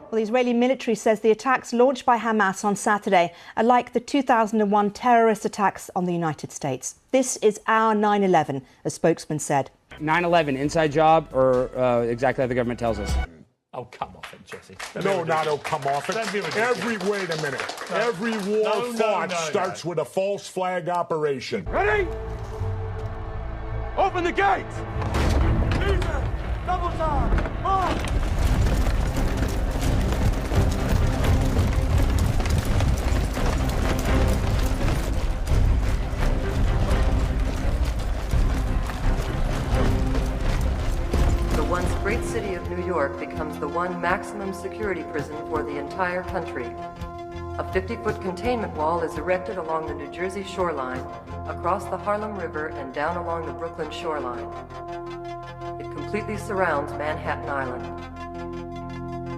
The Israeli military says the attacks launched by Hamas on Saturday are like the 2001 terrorist attacks on the United States. This is our 9/11, a spokesman said. 9/11, inside job or exactly how the government tells us? Oh, come off it, Jesse. No, not oh, come off it. Wait a minute. No. Every war fought starts with a false flag operation. Ready? Open the gates! Easy! Double time! On! The once great city of New York becomes the one maximum security prison for the entire country. A 50-foot containment wall is erected along the New Jersey shoreline, across the Harlem River, and down along the Brooklyn shoreline. It completely surrounds Manhattan Island.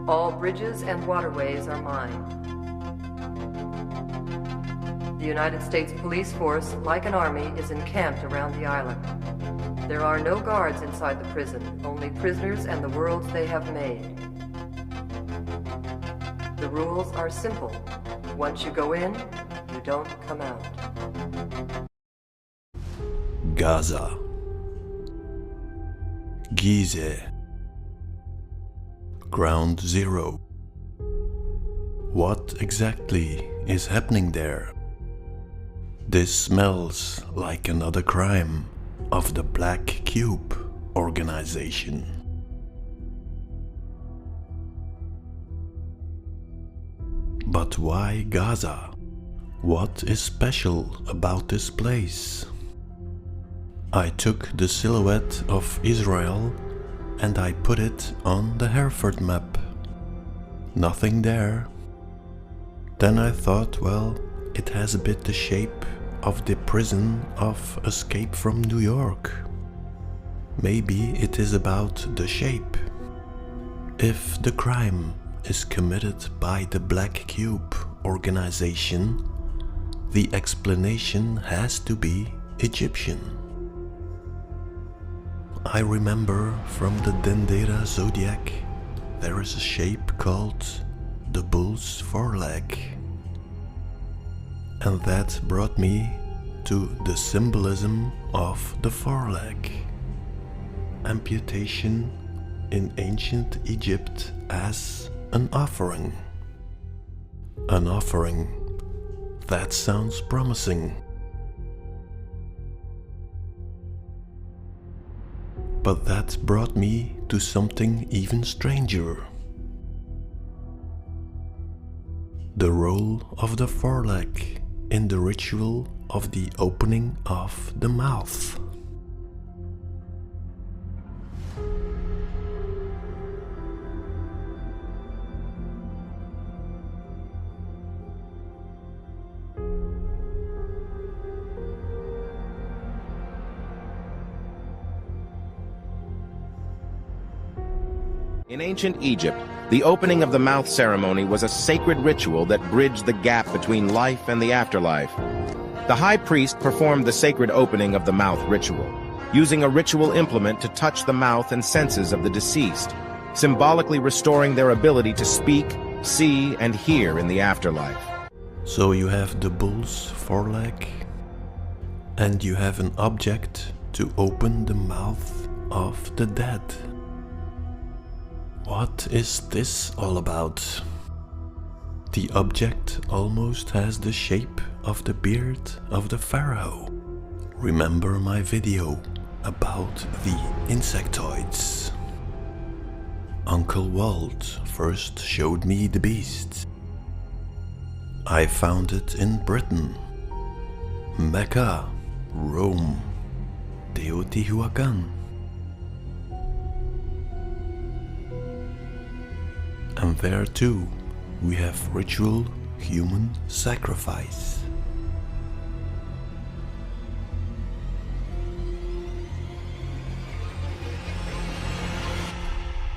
All bridges and waterways are mined. The United States police force, like an army, is encamped around the island. There are no guards inside the prison, only prisoners and the worlds they have made. The rules are simple. Once you go in, you don't come out. Gaza, Gizeh, Ground Zero. What exactly is happening there? This smells like another crime of the Black Cube organization. But why Gaza? What is special about this place? I took the silhouette of Israel and I put it on the Hereford map. Nothing there. Then I thought, well, it has a bit the shape of the prison of Escape from New York. Maybe it is about the shape. If the crime is committed by the Black Cube organization, the explanation has to be Egyptian. I remember from the Dendera zodiac there is a shape called the bull's foreleg. And that brought me to the symbolism of the foreleg. Amputation in ancient Egypt as an offering. An offering. That sounds promising. But that brought me to something even stranger. The role of the foreleg in the ritual of the opening of the mouth. In ancient Egypt, the opening of the mouth ceremony was a sacred ritual that bridged the gap between life and the afterlife. The high priest performed the sacred opening of the mouth ritual, using a ritual implement to touch the mouth and senses of the deceased, symbolically restoring their ability to speak, see, and hear in the afterlife. So you have the bull's foreleg, and you have an object to open the mouth of the dead. What is this all about? The object almost has the shape of the beard of the pharaoh. Remember my video about the insectoids? Uncle Walt first showed me the beast. I found it in Britain, Mecca, Rome, Teotihuacan. And there too we have ritual human sacrifice.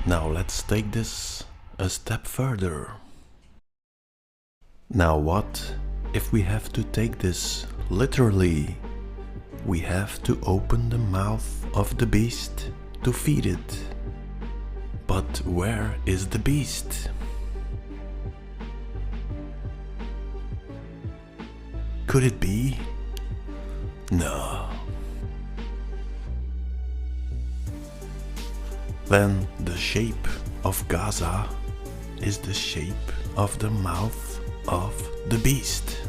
Now let's take this a step further. Now what if we have to take this literally? We have to open the mouth of the beast to feed it. But where is the beast? Could it be? No. Then the shape of Gaza is the shape of the mouth of the beast.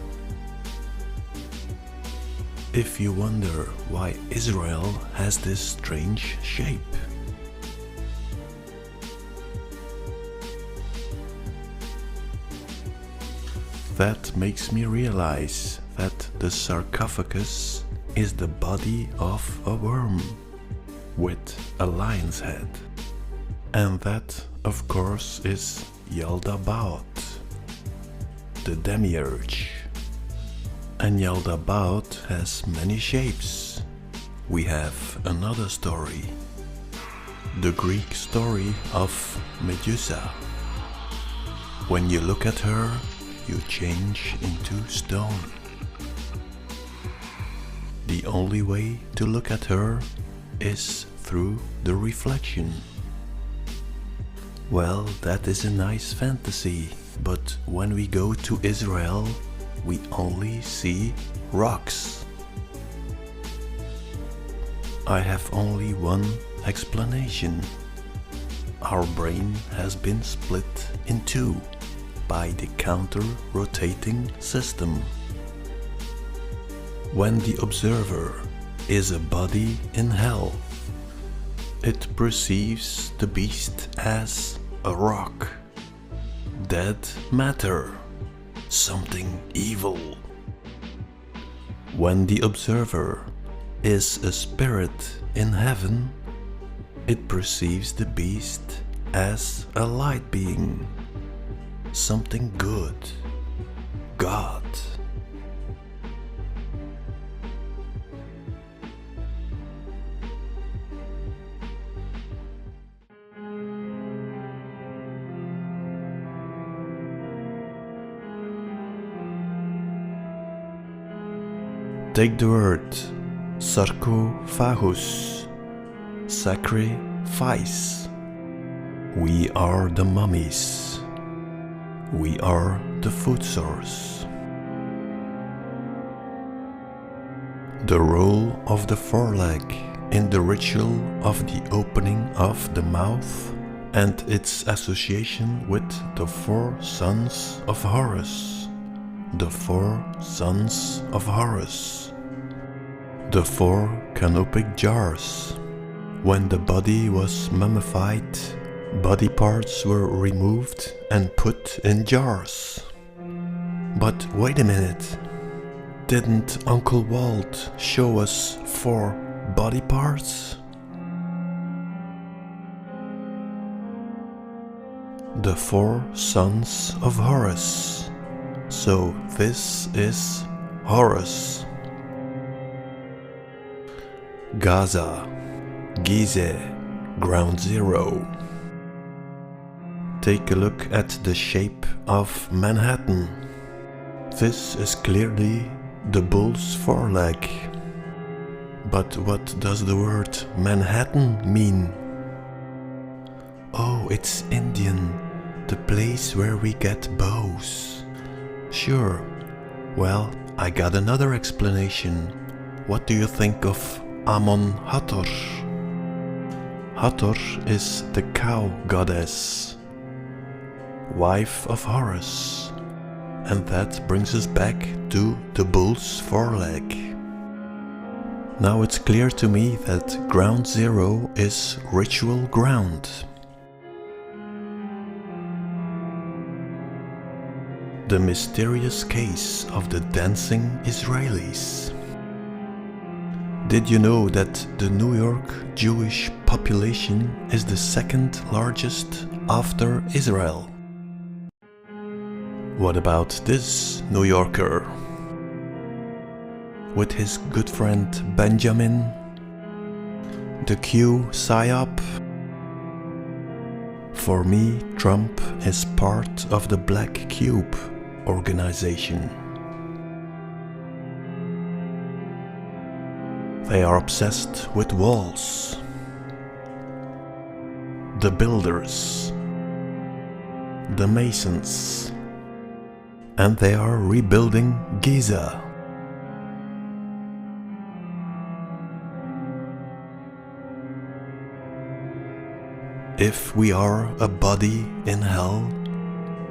If you wonder why Israel has this strange shape, that makes me realize that the sarcophagus is the body of a worm with a lion's head. And that, of course, is Yaldabaoth, the demiurge. And Yaldabaoth has many shapes. We have another story, the Greek story of Medusa. When you look at her, you change into stone. The only way to look at her is through the reflection. Well, that is a nice fantasy, but when we go to Israel, we only see rocks. I have only one explanation. Our brain has been split in two by the counter-rotating system. When the observer is a body in hell, it perceives the beast as a rock, dead matter, something evil. When the observer is a spirit in heaven, it perceives the beast as a light being, something good, God. Take the word sarcophagus, sacrifice. We are the mummies. We are the food source. The role of the foreleg in the ritual of the opening of the mouth and its association with the 4 sons of Horus. The 4 sons of Horus. The 4 canopic jars. When the body was mummified, body parts were removed and put in jars. But wait a minute, didn't Uncle Walt show us 4 body parts? The 4 sons of Horus. So this is Horus. Gaza, Gizeh, Ground Zero. Take a look at the shape of Manhattan. This is clearly the bull's foreleg. But what does the word Manhattan mean? Oh, it's Indian, the place where we get bows. Sure. Well, I got another explanation. What do you think of Amon Hathor. Hathor is the cow goddess, wife of Horus, and that brings us back to the bull's foreleg. Now it's clear to me that Ground Zero is ritual ground. The mysterious case of the dancing Israelis. Did you know that the New York Jewish population is the second largest after Israel? What about this New Yorker? With his good friend Benjamin, the Q psyop. For me, Trump is part of the Black Cube organization. They are obsessed with walls, the builders, the masons, and they are rebuilding Giza. If we are a body in hell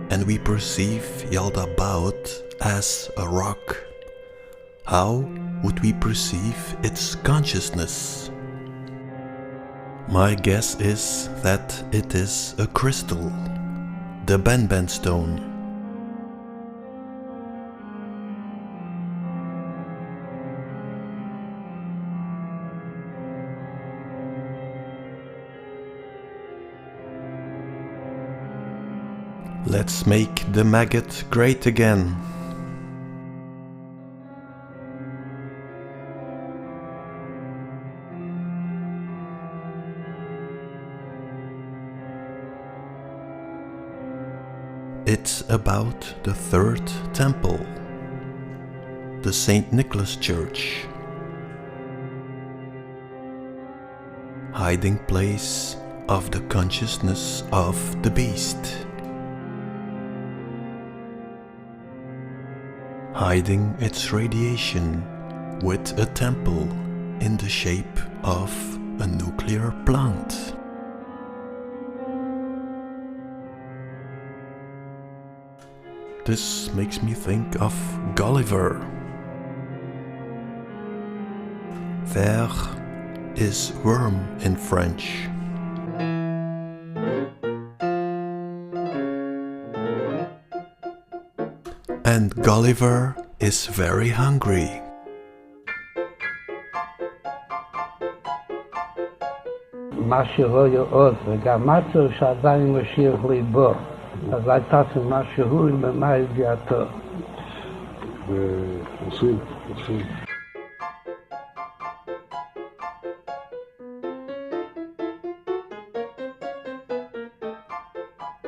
and we perceive Yaldabaoth as a rock, how would we perceive its consciousness? My guess is that it is a crystal, the Benben stone. Let's make the maggot great again. It's about the third temple, the St. Nicholas Church, hiding place of the consciousness of the beast, hiding its radiation with a temple in the shape of a nuclear plant. This makes me think of Gulliver. Ver is worm in French. And Gulliver is very hungry. מה שרואה עוד, וגם משהו שעדיין משאיר ליבו. אז הייתה משהו עם מה ידיעתו. עושים.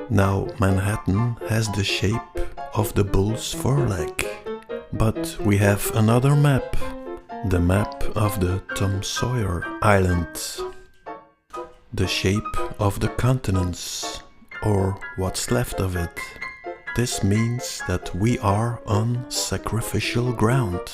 Now Manhattan has the shape of the bull's foreleg. But we have another map. The map of the Tom Sawyer Island. The shape of the continents, or what's left of it. This means that we are on sacrificial ground.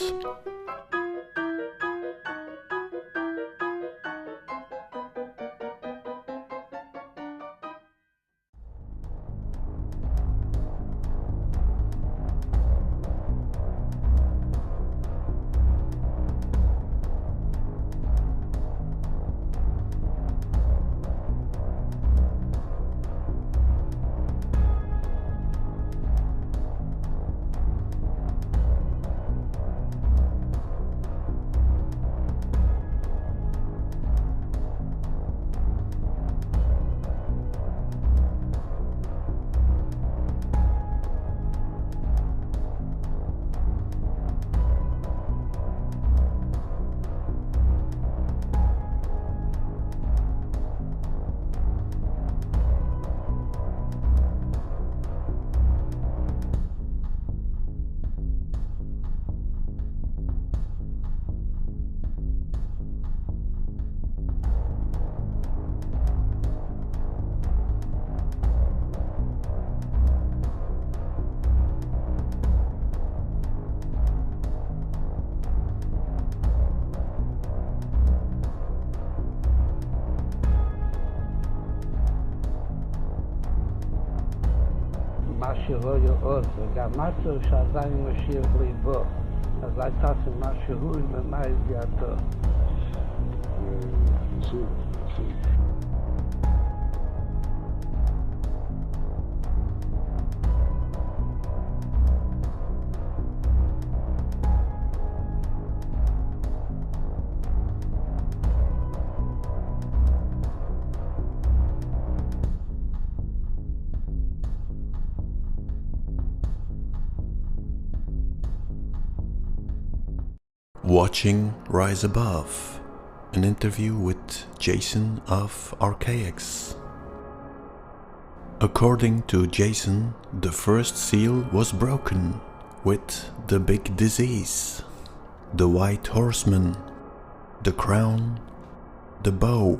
מה שלא יעוז, וגם משהו שעדיין משאיר ליבו. אז אולי תעשה משהו במה ידיעתו. Watching Rise Above, an interview with Jason of Arc-Ontów. According to Jason, the first seal was broken with the big disease, the white horseman, the crown, the bow.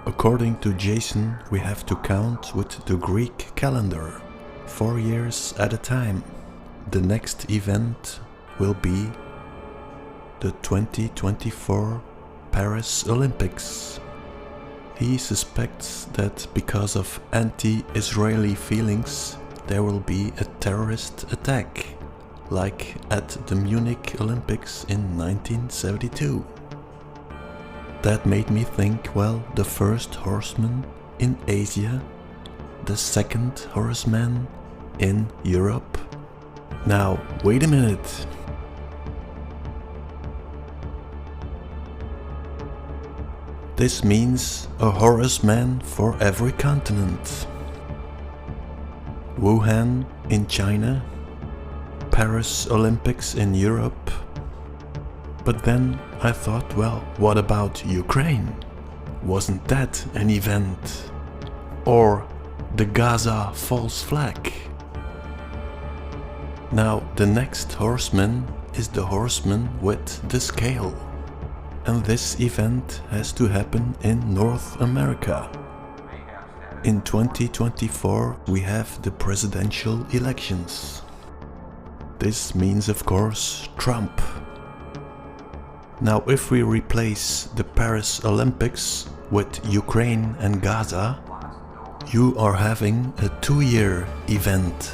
According to Jason, we have to count with the Greek calendar, 4 years at a time. The next event will be the 2024 Paris Olympics. He suspects that because of anti-Israeli feelings there will be a terrorist attack, like at the Munich Olympics in 1972. That made me think, well, the first horseman in Asia, the second horseman in Europe. Now, wait a minute. This means a horseman for every continent. Wuhan in China, Paris Olympics in Europe. But then I thought, well, what about Ukraine? Wasn't that an event? Or the Gaza false flag? Now the next horseman is the horseman with the scale. And this event has to happen in North America. In 2024 we have the presidential elections. This means, of course, Trump. Now if we replace the Paris Olympics with Ukraine and Gaza, you are having a 2-year event.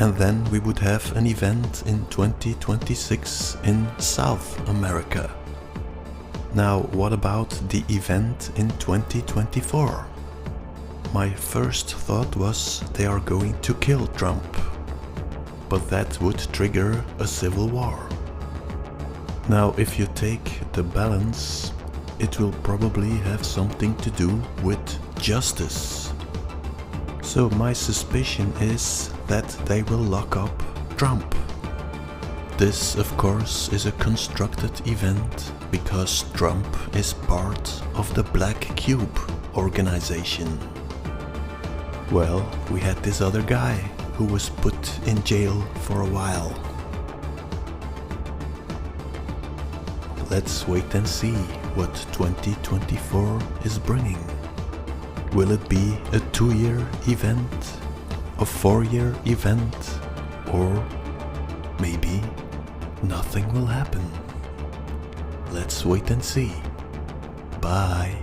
And then we would have an event in 2026 in South America. Now, what about the event in 2024? My first thought was they are going to kill Trump, but that would trigger a civil war. Now, if you take the balance, it will probably have something to do with justice. So my suspicion is that they will lock up Trump. This, of course, is a constructed event because Trump is part of the Black Cube organization. Well, we had this other guy who was put in jail for a while. Let's wait and see what 2024 is bringing. Will it be a 2-year event, a 4-year event, or maybe nothing will happen? Let's wait and see. Bye.